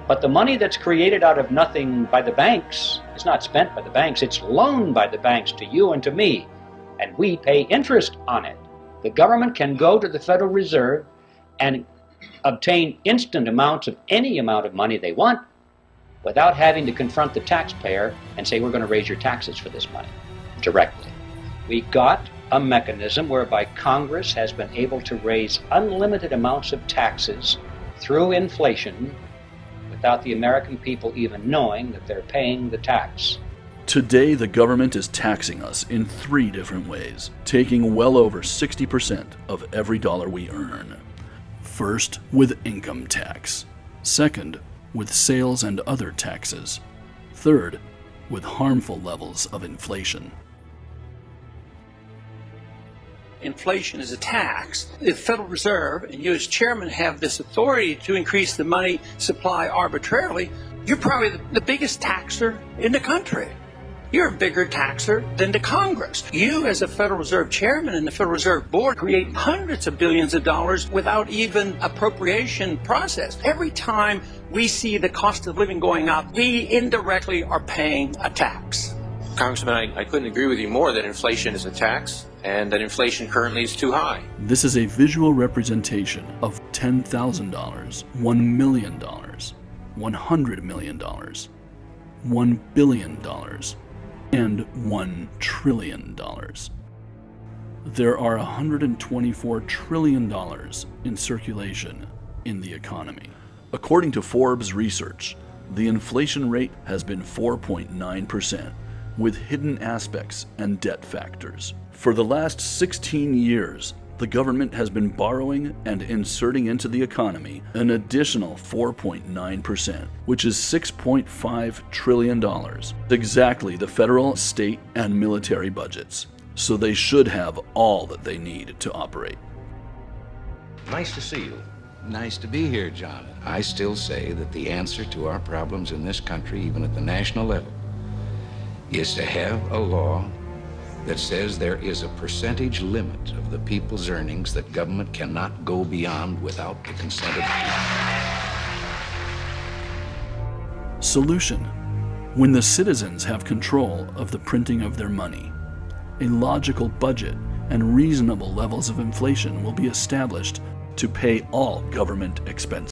But the money that's created out of nothing by the banks is not spent by the banks. It's loaned by the banks to you and to me, and we pay interest on it. The government can go to the Federal Reserve and obtain instant amounts of any amount of money they want without having to confront the taxpayer and say, we're going to raise your taxes for this money directly. We got a mechanism whereby Congress has been able to raise unlimited amounts of taxes through inflation without the American people even knowing that they're paying the tax. Today, the government is taxing us in 3 different ways, taking well over 60% of every dollar we earn. First, with income tax. Second, with sales and other taxes. Third, with harmful levels of inflation. Inflation is a tax. The Federal Reserve and you as chairman have this authority to increase the money supply arbitrarily. You're probably the biggest taxer in the country. You're a bigger taxer than the Congress. You as a Federal Reserve chairman and the Federal Reserve Board create hundreds of billions of dollars without even appropriation process. Every time we see the cost of living going up, we indirectly are paying a tax. Congressman, I couldn't agree with you more that inflation is a tax and that inflation currently is too high. This is a visual representation of $10,000, $1 million, $100 million, $1 billion, and $1 trillion. There are $124 trillion in circulation in the economy. According to Forbes research, the inflation rate has been 4.9%, with hidden aspects and debt factors. For the last 16 years, the government has been borrowing and inserting into the economy an additional 4.9%, which is $6.5 trillion, exactly the federal, state, and military budgets. So they should have all that they need to operate. Nice to see you. Nice to be here, John. I still say that the answer to our problems in this country, even at the national level, is to have a law that says there is a percentage limit of the people's earnings that government cannot go beyond without the consent of the people. Solution: when the citizens have control of the printing of their money, a logical budget and reasonable levels of inflation will be established to pay all government expenses.